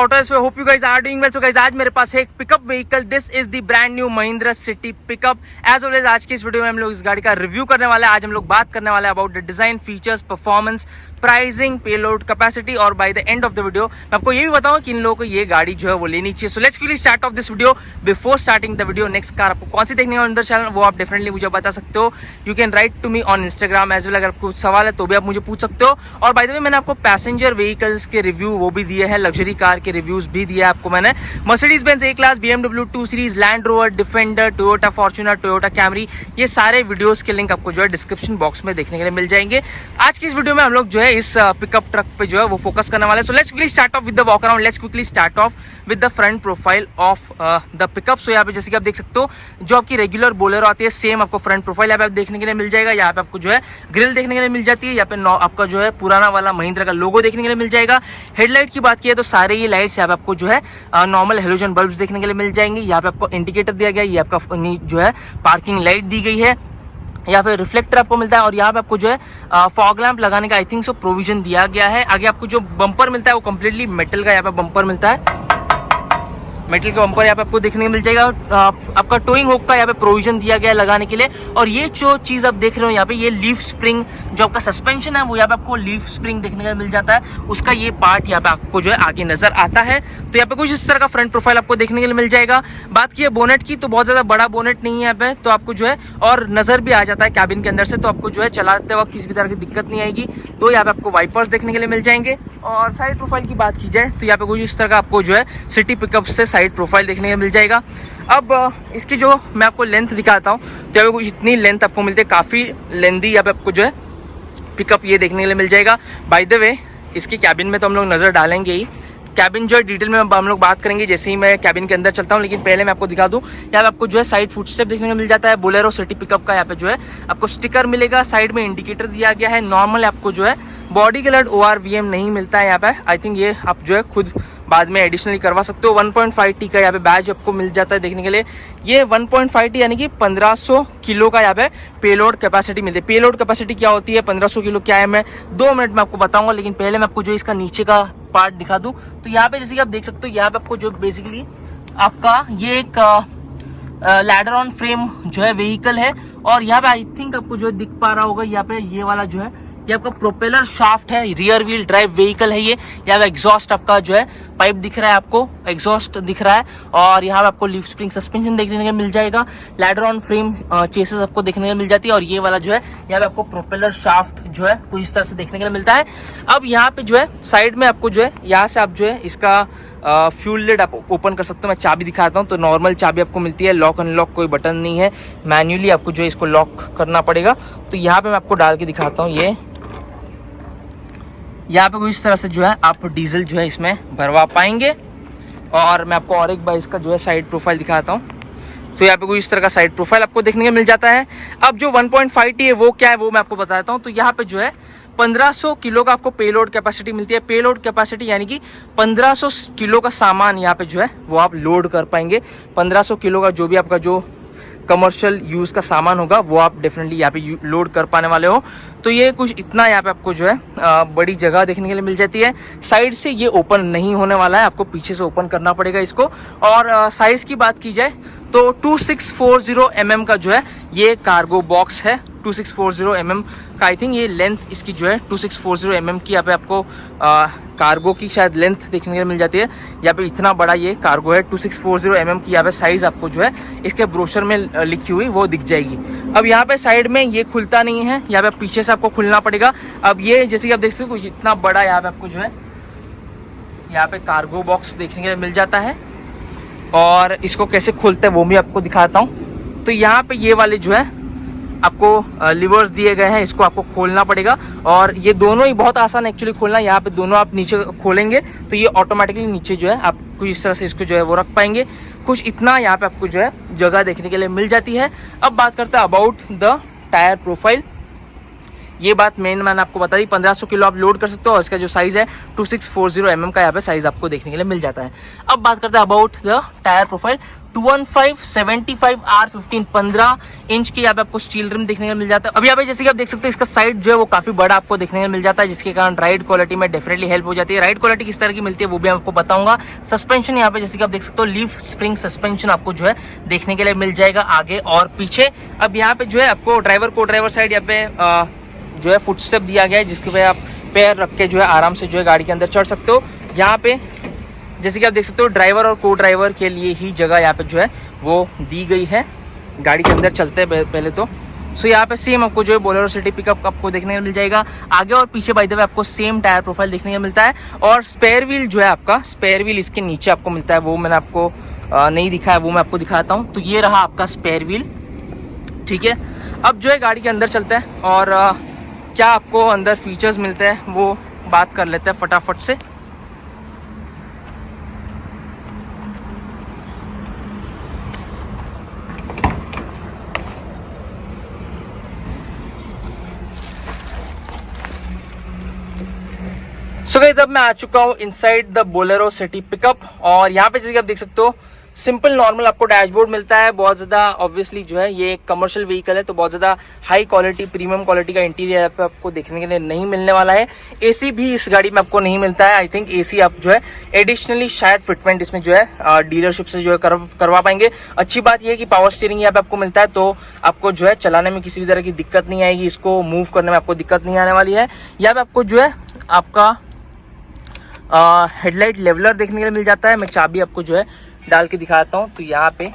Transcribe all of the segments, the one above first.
Autos पे। Hope you guys are doing well. So guys आज मेरे पास है एक pickup vehicle. This is the brand new Mahindra city pickup. As always आज की इस वीडियो में हम लोग इस गाड़ी का रिव्यू करने वाले हैं। आज हम लोग बात करने वाले हैं about the design, features, performance, pricing, payload, capacity और by the end of the video मैं आपको ये भी बताऊं कि इन लोगों को ये गाड़ी जो है वो लेनी चाहिए। सो let's quickly start of this video. Before starting the video, next car आपको कौन सी देखनी है ऑन द चैनल वो आप डेफिनेटली मुझे बता सकते हो। You can write to me on Instagram as well. अगर आपको कुछ सवाल है तो भी आप मुझे पूछ सकते हो। और बाय द वे मैंने आपको पैसेंजर व्हीकल्स के रिव्यू वो भी दिए हैं, लग्जरी कार के रिव्यूज भी दिए आपको मैंने। Mercedes Benz A class, BMW 2 series, Land Rover, Defender, Toyota Fortuner, Toyota Camry, ये सारे वीडियोस के लिंक आपको जो है डिस्क्रिप्शन बॉक्स में देखने के लिए मिल जाएंगे। आज की इस वीडियो में हम लोग जो है इस पिकअप ट्रक पे जो है वो फोकस करने वाले हैं। So let's quickly start off with the walk around. Let's quickly start off with the front profile of the pickup. सो यहाँ पे जैसे कि आप देख सकते हो जो आपकी रेगुलर बोलेरो आती है सेम आपको फ्रंट प्रोफाइल यहाँ पे देखने के लिए मिल जाएगा। यहाँ पे आपको जो है ग्रिल देखने के लिए मिल जाती है। यहाँ पे आपका जो है पुराना वाला महिंद्रा का लोगो देखने के लिए मिल जाएगा। हेडलाइट की बात की तो सारे ये लाइट्स यहाँ पे आपको जो है नॉर्मल हेलोजन बल्ब्स देखने के लिए मिल जाएंगे। यहाँ पे आपको इंडिकेटर दिया गया है, ये आपका जो है पार्किंग लाइट दी गई है, या फिर रिफ्लेक्टर आपको मिलता है। और यहाँ पे आपको जो है फॉग लैंप लगाने का आई थिंक सो प्रोविजन दिया गया है। आगे आपको जो बम्पर मिलता है वो कम्प्लीटली मेटल का यहाँ पे बम्पर मिलता है। मेटल का बम्पर यहाँ पे आपको देखने को मिल जाएगा। आपका टोइंग हुक का यहाँ पे प्रोविजन दिया गया है लगाने के लिए। और ये जो चीज आप देख रहे हो यहाँ पे, ये लीफ स्प्रिंग जो आपका सस्पेंशन है वो यहाँ पे आपको लीफ स्प्रिंग देखने को मिल जाता है। उसका ये पार्ट यहाँ पे आपको जो है आगे नजर आता है। तो यहाँ पे कुछ इस तरह का फ्रंट प्रोफाइल आपको देखने के लिए मिल जाएगा। बात की है बोनेट की, तो बहुत ज्यादा बड़ा बोनेट नहीं है यहाँ पे, तो आपको जो है और नजर भी आ जाता है कैबिन के अंदर से, तो आपको जो है चलाते वक्त किसी भी तरह की दिक्कत नहीं आएगी। तो यहाँ पे आपको वाइपर्स देखने के लिए मिल जाएंगे। और साइड प्रोफाइल की बात की जाए तो यहाँ पे कुछ इस तरह का आपको जो है सिटी पिकअप से साइड प्रोफाइल देखने को मिल जाएगा। अब इसकी जो मैं आपको लेंथ दिखाता हूँ तो यहाँ पे कुछ इतनी लेंथ आपको मिलती है, काफ़ी लेंदी यहाँ पे आपको जो है पिकअप ये देखने के लिए मिल जाएगा। बाय द वे इसकी कैबिन में तो हम लोग नज़र डालेंगे ही। कैबिन जो है डिटेल में हम लोग बात करेंगे जैसे ही मैं कैबिन के अंदर चलता हूँ, लेकिन पहले मैं आपको दिखा दूँ यहाँ पे आपको जो है साइड फुटस्टेप देखने को मिल जाता है। बोलेरो सिटी पिकअप का यहाँ पे जो है आपको स्टिकर मिलेगा। साइड में इंडिकेटर दिया गया है। नॉर्मल आपको जो है बॉडी कलर्ड ORVM नहीं मिलता है यहाँ पे। आई थिंक ये आप जो है खुद बाद में एडिशनली करवा सकते हो। 1.5T का यहाँ पे बैज आपको मिल जाता है देखने के लिए। ये 1.5T यानी कि 1500 किलो का यहाँ पे पेलोड कैपेसिटी मिलती है। पेलोड कैपेसिटी क्या होती है, 1500 किलो क्या है, मैं 2 मिनट में आपको बताऊंगा। लेकिन पहले मैं आपको जो इसका नीचे का पार्ट दिखा दूं तो यहाँ पे जैसे कि आप देख सकते हो यहाँ पे आपको जो बेसिकली आपका ये एक लैडर ऑन फ्रेम जो है व्हीकल है। और यहाँ पे आई थिंक आपको जो दिख पा रहा होगा यहाँ पे ये वाला जो है ये आपका प्रोपेलर शाफ्ट है। रियर व्हील ड्राइव व्हीकल है ये। यहाँ पे एग्जॉस्ट आपका जो है पाइप दिख रहा है, आपको एग्जॉस्ट दिख रहा है। और यहाँ पे आपको लीफ स्प्रिंग सस्पेंशन देखने को मिल जाएगा। लैडर ऑन फ्रेम चेसेस आपको देखने को मिल जाती है। और ये वाला जो है यहाँ पे आपको प्रोपेलर शाफ्ट जो है कुछ इस तरह से देखने को मिलता है। अब यहाँ पे जो है साइड में आपको जो है यहाँ से आप जो है इसका फ्यूल लिड आप ओपन कर सकते हो। मैं चाबी दिखाता हूँ तो नॉर्मल चाबी आपको मिलती है। लॉक अनलॉक कोई बटन नहीं है, मैन्युअली आपको जो है इसको लॉक करना पड़ेगा। तो यहाँ पे मैं आपको डाल के दिखाता हूँ। ये यहाँ पे कुछ इस तरह से जो है आप डीजल जो है इसमें भरवा पाएंगे। और मैं आपको और एक बार इसका जो है साइड प्रोफाइल दिखाता हूँ। तो यहाँ पे कुछ इस तरह का साइड प्रोफाइल आपको देखने को मिल जाता है। अब जो 1.5T है वो क्या है वो मैं आपको बताता हूँ। तो यहाँ पे जो है 1500 किलो का आपको पेलोड कैपेसिटी मिलती है। पेलोड कैपेसिटी यानी कि 1500 किलो का सामान यहाँ पे जो है वो आप लोड कर पाएंगे। 1500 किलो का जो भी आपका जो कमर्शियल यूज़ का सामान होगा वो आप डेफिनेटली यहाँ पे लोड कर पाने वाले हो। तो ये कुछ इतना यहाँ पे आपको जो है बड़ी जगह देखने के लिए मिल जाती है। साइड से ये ओपन नहीं होने वाला है, आपको पीछे से ओपन करना पड़ेगा इसको। और साइज़ की बात की जाए तो 2640 mm का जो है ये कार्गो बॉक्स है। 2640 mm का आई थिंक ये लेंथ इसकी जो है 2640 mm की यहाँ पे आपको कार्गो की शायद लेंथ देखने के लिए मिल जाती है। यहाँ पे इतना बड़ा ये कार्गो है। 2640 mm की यहाँ पे साइज आपको जो है इसके ब्रोशर में लिखी हुई वो दिख जाएगी। अब यहाँ पे साइड में ये खुलता नहीं है, यहाँ पे पीछे से आपको खुलना पड़ेगा। अब ये जैसे कि आप देख सकते हो इतना बड़ा यहाँ पे आपको जो है यहाँ पे कार्गो बॉक्स देखने के लिए मिल जाता है। और इसको कैसे खोलते हैं वो भी आपको दिखाता हूँ। तो यहाँ पे ये वाले जो है आपको लिवर्स दिए गए हैं, इसको आपको खोलना पड़ेगा। और ये दोनों ही बहुत आसान एक्चुअली खोलना। यहाँ पे दोनों आप नीचे खोलेंगे तो ये ऑटोमेटिकली नीचे जो है आपको इस तरह से इसको जो है वो रख पाएंगे। कुछ इतना यहाँ पे आपको जो है जगह देखने के लिए मिल जाती है। अब बात करते हैं अबाउट द टायर प्रोफाइल। ये बात मैंने आपको बता दी, 1500 किलो आप लोड कर सकते हो। और इसका जो साइज है 2640 mm का यहाँ पे साइज आपको देखने के लिए मिल जाता है। अब बात करते हैं about the tyre profile. 215 75 R15 15 inch की यहाँ पे आपको स्टील रिम देखने को मिल जाता है। अब यहाँ पे जैसे कि आप देख सकते हो इसका साइड जो है वो काफी बड़ा आपको देखने को मिल जाता है, जिसके कारण राइड क्वालिटी में डेफिनेटली हेल्प हो जाती है। राइड क्वालिटी किस तरह की मिलती है वो भी आपको बताऊंगा। सस्पेंशन यहाँ पे जैसे कि आप देख सकते हो लीफ स्प्रिंग सस्पेंशन आपको जो है देखने के लिए मिल जाएगा आगे और पीछे। अब यहाँ पे जो है आपको ड्राइवर साइड यहाँ पे जो है फुटस्टेप दिया गया है, जिसके वजह आप पैर रख के जो है आराम से जो है गाड़ी के अंदर चढ़ सकते हो। यहाँ पे जैसे कि आप देख सकते हो ड्राइवर और को ड्राइवर के लिए ही जगह यहाँ पे जो है वो दी गई है गाड़ी के अंदर चलते हैं पहले तो। सो यहाँ पे सेम आपको जो है बोलेरो सिटी पिकअप आपको देखने को मिल जाएगा। आगे और पीछे बाय द वे आपको सेम टायर प्रोफाइल देखने को मिलता है और स्पेयर व्हील जो है आपका स्पेयर व्हील इसके नीचे आपको मिलता है, वो मैंने आपको नहीं दिखाया, वो मैं आपको दिखाता हूँ। तो ये रहा आपका स्पेयर व्हील, ठीक है। अब जो है गाड़ी के अंदर चलता है और क्या आपको अंदर फीचर्स मिलते हैं वो बात कर लेते हैं फटाफट से। सो गाइस अब मैं आ चुका हूँ inside the Bolero city pickup और यहाँ पे जैसे कि आप देख सकते हो सिंपल नॉर्मल आपको डैशबोर्ड मिलता है। बहुत ज़्यादा ऑब्वियसली जो है ये एक कमर्शियल व्हीकल है तो बहुत ज़्यादा हाई क्वालिटी प्रीमियम क्वालिटी का इंटीरियर यहाँ पे आपको देखने के लिए नहीं मिलने वाला है। एसी भी इस गाड़ी में आपको नहीं मिलता है। आई थिंक एसी आप जो है एडिशनली शायद फिटमेंट इसमें जो है डीलरशिप से जो है करवा पाएंगे। अच्छी बात यह है कि पावर स्टीयरिंग यहाँ पे आपको मिलता है तो आपको जो है चलाने में किसी भी तरह की दिक्कत नहीं आएगी, इसको मूव करने में आपको दिक्कत नहीं आने वाली है। यहाँ पे आपको जो है आपका हेडलाइट लेवलर देखने के लिए मिल जाता है। मैं चाबी आपको जो है डाल के दिखाता हूँ। तो यहाँ पे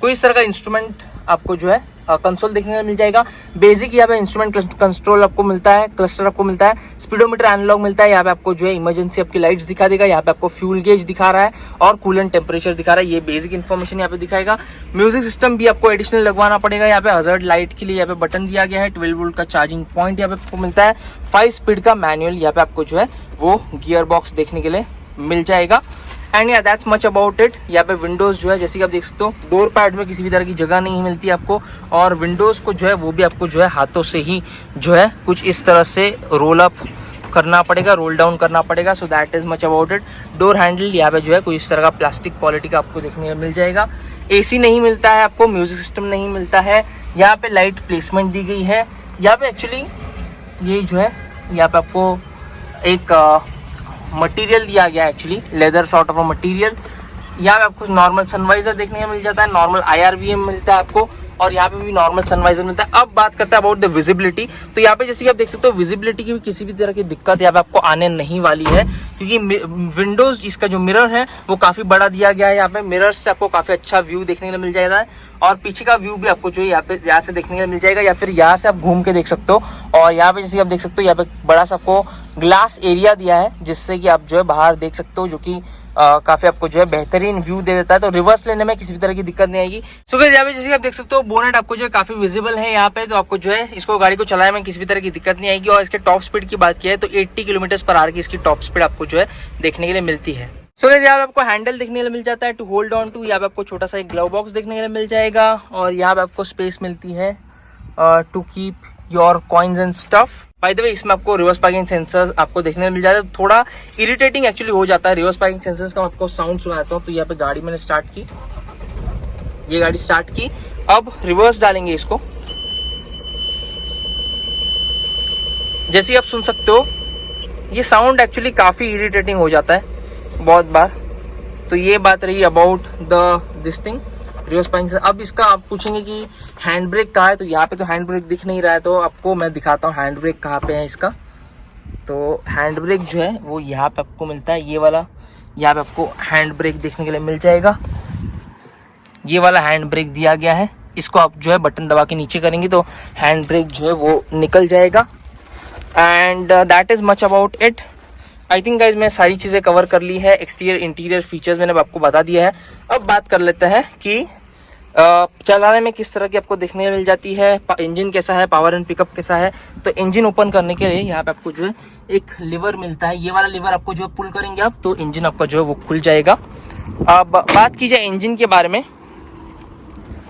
कोई इस तरह का इंस्ट्रूमेंट आपको जो है कंसोल देखने को मिल जाएगा। बेसिक यहाँ पे इंस्ट्रूमेंट कंट्रोल आपको मिलता है, क्लस्टर आपको मिलता है, स्पीडोमीटर एनालॉग मिलता है। यहाँ पे आपको जो है इमरजेंसी आपकी लाइट्स दिखा देगा। यहाँ पे आपको फ्यूल गेज दिखा रहा है और कूलेंट टेम्परेचर दिखा रहा है। ये बेसिक इन्फॉर्मेशन यहाँ पे दिखाएगा। म्यूजिक सिस्टम भी आपको एडिशनल लगवाना पड़ेगा। यहाँ पे हजार्ड लाइट के लिए यहाँ पे बटन दिया गया है। 12 वोल्ट का चार्जिंग पॉइंट यहाँ पे आपको मिलता है। 5 स्पीड का मैनुअल यहाँ पे आपको जो है वो गियर बॉक्स देखने के लिए मिल जाएगा। एंड या दैट्स मच अबाउट इट। यहाँ पे विंडोज जो है जैसे कि आप देख सकते हो डोर पैड में किसी भी तरह की जगह नहीं मिलती आपको और विंडोज को जो है वो भी आपको जो है हाथों से ही जो है कुछ इस तरह से रोल अप करना पड़ेगा, रोल डाउन करना पड़ेगा। So that is much about it. Door handle यहाँ पे जो है कोई इस तरह का प्लास्टिक क्वालिटी का आपको देखने को मिल जाएगा। एसी नहीं मिलता है आपको, म्यूजिक सिस्टम नहीं मिलता है। यहाँ पे लाइट प्लेसमेंट दी गई है। यहाँ पे एक्चुअली ये जो है यहाँ पे आपको एक मटेरियल दिया गया है, actually leather sort of a material. यहाँ पे आपको नॉर्मल सनवाइजर देखने को मिल जाता है, नॉर्मल IRVM मिलता है आपको और यहाँ पे भी नॉर्मल सनवाइजर मिलता है। अब बात करते हैं अबाउट द विजिबिलिटी। तो यहाँ पे जैसे कि आप देख सकते हो विजिबिलिटी की भी किसी भी तरह की दिक्कत यहाँ पे आपको आने नहीं वाली है, क्योंकि विंडोज इसका जो मिरर है वो काफी बड़ा दिया गया है। यहाँ पे मिरर से आपको काफी अच्छा व्यू देखने को मिल जाएगा और पीछे का व्यू भी आपको जो है यहाँ से देखने को मिल जाएगा या फिर यहाँ से आप घूम के देख सकते हो। और यहाँ पे जैसे आप देख सकते हो यहाँ पे बड़ा सा आपको ग्लास एरिया दिया है जिससे कि आप जो है बाहर देख सकते हो, जो कि काफी आपको जो है बेहतरीन व्यू दे देता है। तो रिवर्स लेने में किसी भी तरह की दिक्कत नहीं आएगी। सो गाइस यहाँ पे जैसे आप देख सकते हो बोनेट आपको जो है काफी विजिबल है यहाँ पे, तो आपको जो है इसको गाड़ी को चलाने में किसी भी तरह की दिक्कत नहीं आएगी। और इसके टॉप स्पीड की बात की है तो 80 km/h की इसकी टॉप स्पीड आपको जो है देखने के लिए मिलती है। सो गाइस यहाँ पे आपको हैंडल देखने के लिए मिल जाता है टू होल्ड ऑन टू। यहाँ पे आपको छोटा सा एक ग्लव बॉक्स देखने के लिए मिल जाएगा और यहाँ पे आपको स्पेस मिलती है to keep your coins and stuff. By the way इसमें आपको रिवर्स पार्किंग सेंसर्स आपको देखने को मिल जाता है। थोड़ा इरिटेटिंग एक्चुअली हो जाता है रिवर्स पार्किंग सेंसर्स का। आपको साउंड सुनाता हूँ। तो यहाँ पे गाड़ी मैंने स्टार्ट की, ये गाड़ी स्टार्ट की, अब रिवर्स डालेंगे इसको। जैसे आप सुन सकते हो ये साउंड एक्चुअली काफी इरिटेटिंग हो जाता है बहुत बार। तो ये बात रही about this thing reverse parking. अब इसका आप पूछेंगे कि हैंड ब्रेक कहाँ है, तो यहाँ पे तो हैंड ब्रेक दिख नहीं रहा है, तो आपको मैं दिखाता हूँ हैंड ब्रेक कहाँ पे है इसका। तो हैंड ब्रेक जो है वो यहाँ पे आपको मिलता है, ये वाला यहाँ पे आपको हैंड ब्रेक देखने के लिए मिल जाएगा। ये वाला हैंड ब्रेक दिया गया है, इसको आप जो है बटन दबा के नीचे करेंगे तो हैंड ब्रेक जो है वो निकल जाएगा। And that is much about it. I think guys मैं सारी चीज़ें कवर कर ली है। एक्सटीरियर इंटीरियर फीचर्स मैंने आपको बता दिया है। अब बात कर लेते हैं कि चलाने में किस तरह की आपको देखने मिल जाती है, इंजन कैसा है, पावर एंड पिकअप कैसा है। तो इंजन ओपन करने के लिए यहाँ पे आपको जो है एक लिवर मिलता है। ये वाला लिवर आपको जो है पुल करेंगे आप तो इंजन आपका जो है वो खुल जाएगा। अब बात की जाए इंजन के बारे में।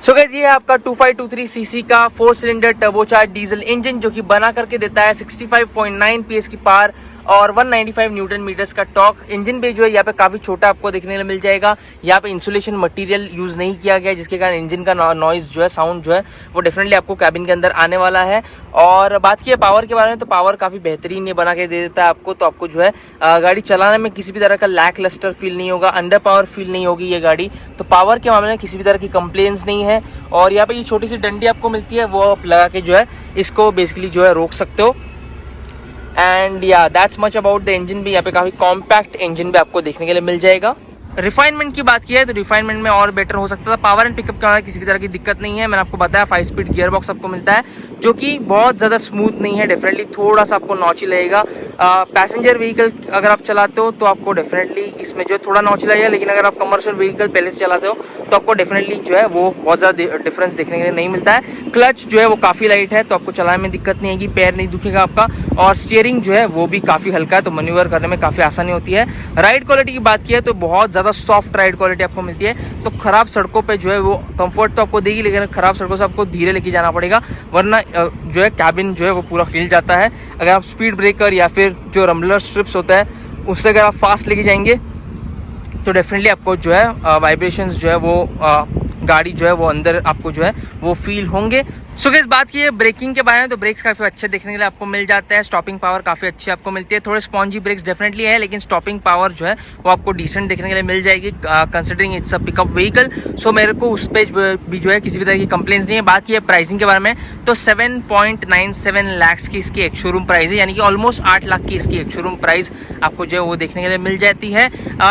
सो गाइस ये है आपका 2523 सीसी का 4 सिलेंडर टर्बोचार्ज डीजल इंजन, जो कि बना करके देता है 65.9 PS की पावर और 195 न्यूटन मीटर्स का टॉर्क। इंजन भी जो है यहाँ पे काफी छोटा आपको देखने को मिल जाएगा। यहाँ पे इंसुलेशन मटेरियल यूज नहीं किया गया, जिसके कारण इंजन का नॉइज जो है, साउंड जो है वो डेफिनेटली आपको कैबिन के अंदर आने वाला है। और बात की पावर के बारे में, तो पावर काफी बेहतरीन ये बना के दे देता है आपको। तो आपको जो है गाड़ी चलाने में किसी भी तरह का लैक लस्टर फील नहीं होगा, अंडर पावर फील नहीं होगी ये गाड़ी। तो पावर के मामले में किसी भी तरह की कंप्लेंट्स नहीं है। और यहाँ पे ये छोटी सी डंडी आपको मिलती है, वो आप लगा के जो है इसको बेसिकली जो है रोक सकते हो। एंड या that's much about the engine भी। यहाँ पे काफी कॉम्पैक्ट इंजन भी आपको देखने के लिए मिल जाएगा। रिफाइनमेंट की बात की है तो रिफाइनमेंट में और बेटर हो सकता था। पावर एंड पिकअप का किसी भी तरह की दिक्कत नहीं है। मैंने आपको बताया 5 स्पीड गियर बॉक्स आपको मिलता है, जो कि बहुत ज़्यादा स्मूथ नहीं है, डेफिनेटली थोड़ा सा आपको नॉची लगेगा। पैसेंजर व्हीकल अगर आप चलाते हो तो आपको डेफिनेटली इसमें जो थोड़ा नॉची लगेगा, लेकिन अगर आप कमर्शियल व्हीकल पहले से चलाते हो तो आपको डेफिनेटली जो है वो बहुत ज़्यादा डिफरेंस देखने के लिए नहीं मिलता है। क्लच जो है वो काफ़ी लाइट है, तो आपको चलाने में दिक्कत नहीं आएगी, पैर नहीं दुखेगा आपका। और स्टीयरिंग जो है वो भी काफ़ी हल्का है, तो मैन्यूवर करने में काफ़ी आसानी होती है। राइड क्वालिटी की बात की है तो बहुत ज़्यादा सॉफ्ट राइड क्वालिटी आपको मिलती है। तो खराब सड़कों पे जो है वो कंफर्ट तो आपको देगी, लेकिन खराब सड़कों से आपको धीरे लेके जाना पड़ेगा, वरना जो है कैबिन जो है वो पूरा हिल जाता है। अगर आप स्पीड ब्रेकर या फिर जो रम्बलर स्ट्रिप्स होता है उससे अगर आप फास्ट लेके जाएंगे तो डेफिनेटली आपको जो है वाइब्रेशंस जो है वो गाड़ी जो है वो अंदर आपको जो है वो फील होंगे। सो गाइस बात की है ब्रेकिंग के बारे में, तो ब्रेक्स काफी अच्छे देखने के लिए आपको मिल जाते हैं। स्टॉपिंग पावर काफी अच्छी आपको मिलती है। थोड़े स्पॉन्जी ब्रेक्स डेफिनेटली है, लेकिन स्टॉपिंग पावर जो है वो आपको डिसेंट देखने के लिए मिल जाएगी, considering it's a pickup vehicle. So मेरे को उस पे भी जो है किसी भी तरह की कंप्लेंट्स नहीं है। बात की है प्राइसिंग के बारे में, तो 7.97 लाख की इसकी एक शोरूम प्राइस है, यानी कि ऑलमोस्ट 8 लाख की इसकी एक शोरूम प्राइस आपको जो है वो देखने के लिए मिल जाती है।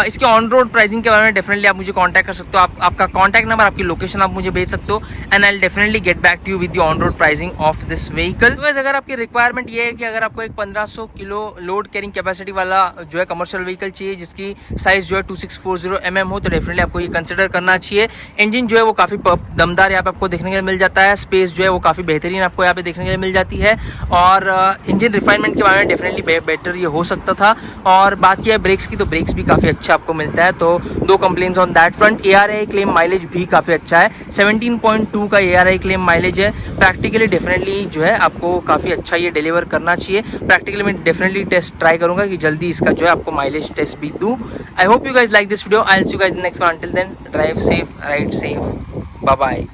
इसके ऑन रोड प्राइसिंग के बारे में डेफिनेटली आप मुझे कॉन्टैक्ट कर सकते हो। आपका कॉन्टैक्ट नंबर, आपकी लोकेशन आप मुझे भेज सकते हो, and I will definitely get back to you with the on road pricing of this vehicle. तो अगर आपकी रिक्वायरमेंट ये है कि अगर आपको एक 1500 किलो लोड कैरिंग कैपेसिटी वाला जो है कमर्शियल व्हीकल चाहिए, जिसकी साइज जो है 2640 mm हो, तो डेफिनेटली आपको ये कंसिडर करना चाहिए। इंजन जो है वो काफी दमदार यहाँ पे आपको देखने के लिए मिल जाता है। स्पेस जो है वो काफी बेहतरीन आपको यहाँ पे देखने के लिए मिल जाती है। और इंजन रिफाइनमेंट के बारे में डेफिनेटली बेटर ये हो सकता था। और बात की है ब्रेक्स की, तो ब्रेक्स भी काफी अच्छा आपको मिलता है, तो दो complaints on that front. ARAI claim mileage भी काफी अच्छा है, 17.2 का ARAI क्लेम माइलेज है। प्रैक्टिकली डेफिनेटली जो है आपको काफी अच्छा ये डिलीवर करना चाहिए। प्रैक्टिकली मैं डेफिनेटली टेस्ट ट्राई करूंगा कि जल्दी इसका जो है आपको माइलेज टेस्ट भी दूं। I hope you guys like this video. I will see you guys next one. Until then drive safe, ride safe, bye bye.